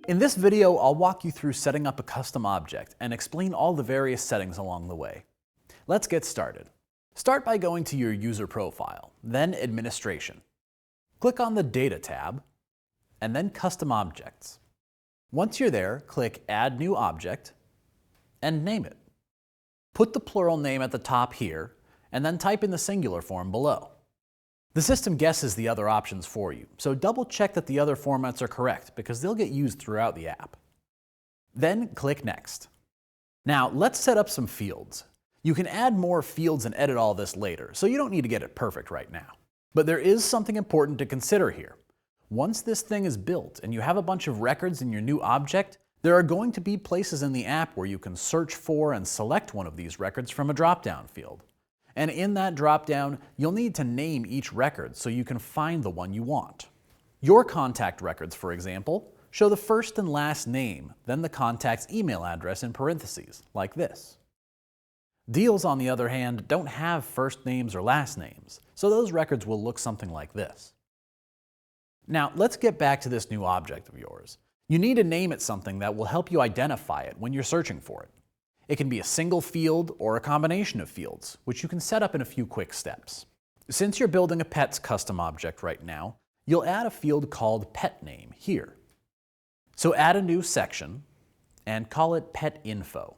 In this video, I'll walk you through setting up a custom object and explain all the various settings along the way. Let's get started. Start by going to your user profile, then Administration. Click on the Data tab, and then Custom Objects. Once you're there, click Add New Object, and name it. Put the plural name at the top here, and then type in the singular form below. The system guesses the other options for you, so double check that the other formats are correct because they'll get used throughout the app. Then click Next. Now let's set up some fields. You can add more fields and edit all this later, so you don't need to get it perfect right now. But there is something important to consider here. Once this thing is built and you have a bunch of records in your new object, there are going to be places in the app where you can search for and select one of these records from a drop-down field. And in that drop-down, you'll need to name each record so you can find the one you want. Your contact records, for example, show the first and last name, then the contact's email address in parentheses, like this. Deals, on the other hand, don't have first names or last names, so those records will look something like this. Now, let's get back to this new object of yours. You need to name it something that will help you identify it when you're searching for it. It can be a single field or a combination of fields, which you can set up in a few quick steps. Since you're building a pet's custom object right now, you'll add a field called pet name here. So add a new section and call it pet info.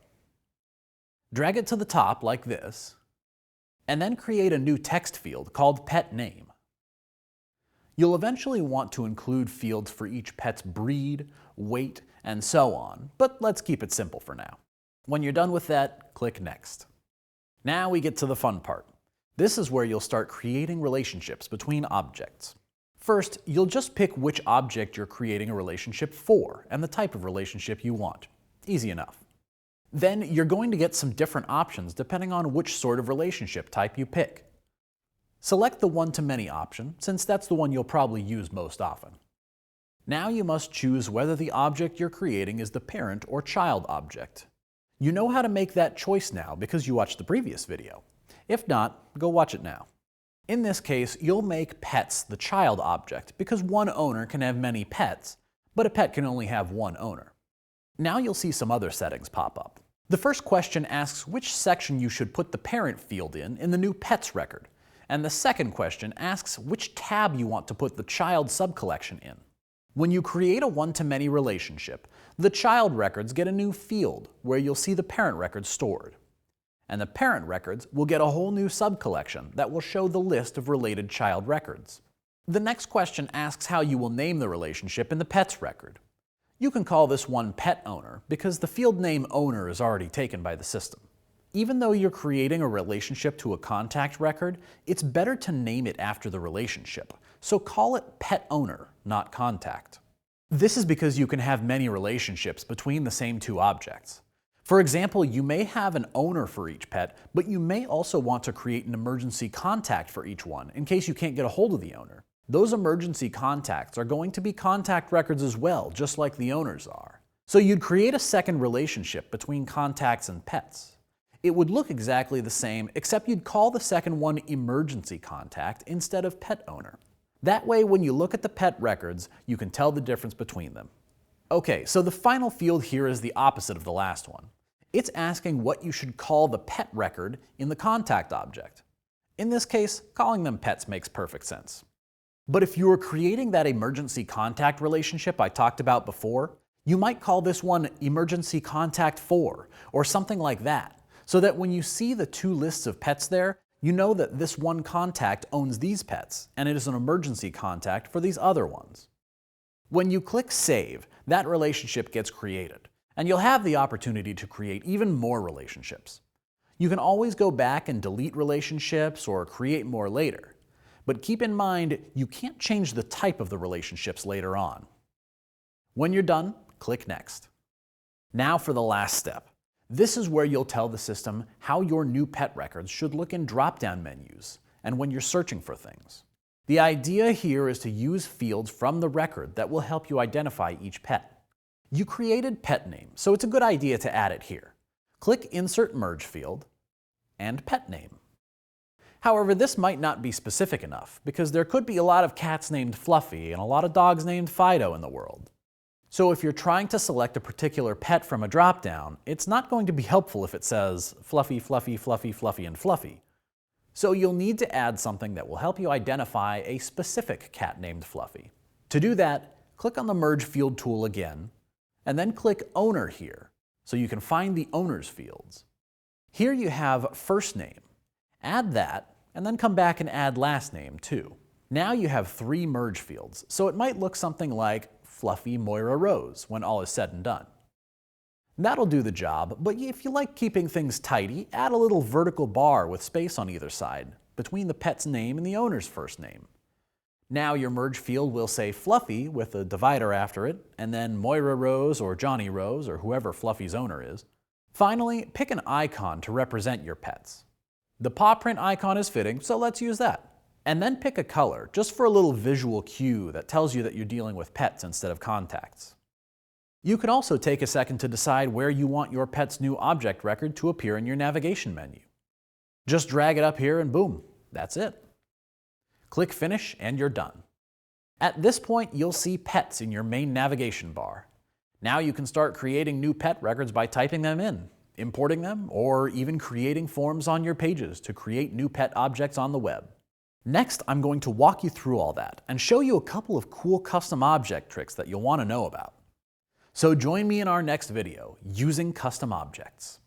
Drag it to the top like this, and then create a new text field called pet name. You'll eventually want to include fields for each pet's breed, weight, and so on, but let's keep it simple for now. When you're done with that, click Next. Now we get to the fun part. This is where you'll start creating relationships between objects. First, you'll just pick which object you're creating a relationship for and the type of relationship you want. Easy enough. Then you're going to get some different options depending on which sort of relationship type you pick. Select the one-to-many option, since that's the one you'll probably use most often. Now you must choose whether the object you're creating is the parent or child object. You know how to make that choice now because you watched the previous video. If not, go watch it now. In this case, you'll make pets the child object because one owner can have many pets, but a pet can only have one owner. Now you'll see some other settings pop up. The first question asks which section you should put the parent field in the new pets record, and the second question asks which tab you want to put the child subcollection in. When you create a one-to-many relationship, the child records get a new field where you'll see the parent records stored. And the parent records will get a whole new subcollection that will show the list of related child records. The next question asks how you will name the relationship in the pets record. You can call this one pet owner because the field name owner is already taken by the system. Even though you're creating a relationship to a contact record, it's better to name it after the relationship, so call it pet owner, not contact. This is because you can have many relationships between the same two objects. For example, you may have an owner for each pet, but you may also want to create an emergency contact for each one in case you can't get a hold of the owner. Those emergency contacts are going to be contact records as well, just like the owners are. So you'd create a second relationship between contacts and pets. It would look exactly the same, except you'd call the second one emergency contact instead of pet owner. That way, when you look at the pet records, you can tell the difference between them. Okay, so the final field here is the opposite of the last one. It's asking what you should call the pet record in the contact object. In this case, calling them pets makes perfect sense. But if you were creating that emergency contact relationship I talked about before, you might call this one emergency contact for, or something like that, so that when you see the two lists of pets there, you know that this one contact owns these pets, and it is an emergency contact for these other ones. When you click Save, that relationship gets created, and you'll have the opportunity to create even more relationships. You can always go back and delete relationships or create more later, but keep in mind you can't change the type of the relationships later on. When you're done, click Next. Now for the last step. This is where you'll tell the system how your new pet records should look in drop-down menus and when you're searching for things. The idea here is to use fields from the record that will help you identify each pet. You created pet name, so it's a good idea to add it here. Click Insert Merge field and pet name. However, this might not be specific enough because there could be a lot of cats named Fluffy and a lot of dogs named Fido in the world. So if you're trying to select a particular pet from a dropdown, it's not going to be helpful if it says fluffy, fluffy, fluffy, fluffy, and fluffy. So you'll need to add something that will help you identify a specific cat named Fluffy. To do that, click on the Merge Field tool again, and then click Owner here, so you can find the owner's fields. Here you have first name. Add that, and then come back and add last name too. Now you have 3 merge fields, so it might look something like Fluffy Moira Rose when all is said and done. That'll do the job, but if you like keeping things tidy, add a little vertical bar with space on either side, between the pet's name and the owner's first name. Now your merge field will say Fluffy with a divider after it, and then Moira Rose or Johnny Rose or whoever Fluffy's owner is. Finally, pick an icon to represent your pets. The paw print icon is fitting, so let's use that. And then pick a color, just for a little visual cue that tells you that you're dealing with pets instead of contacts. You could also take a second to decide where you want your pet's new object record to appear in your navigation menu. Just drag it up here and boom, that's it. Click Finish and you're done. At this point, you'll see pets in your main navigation bar. Now you can start creating new pet records by typing them in, importing them, or even creating forms on your pages to create new pet objects on the web. Next, I'm going to walk you through all that and show you a couple of cool custom object tricks that you'll want to know about. So join me in our next video, using custom objects.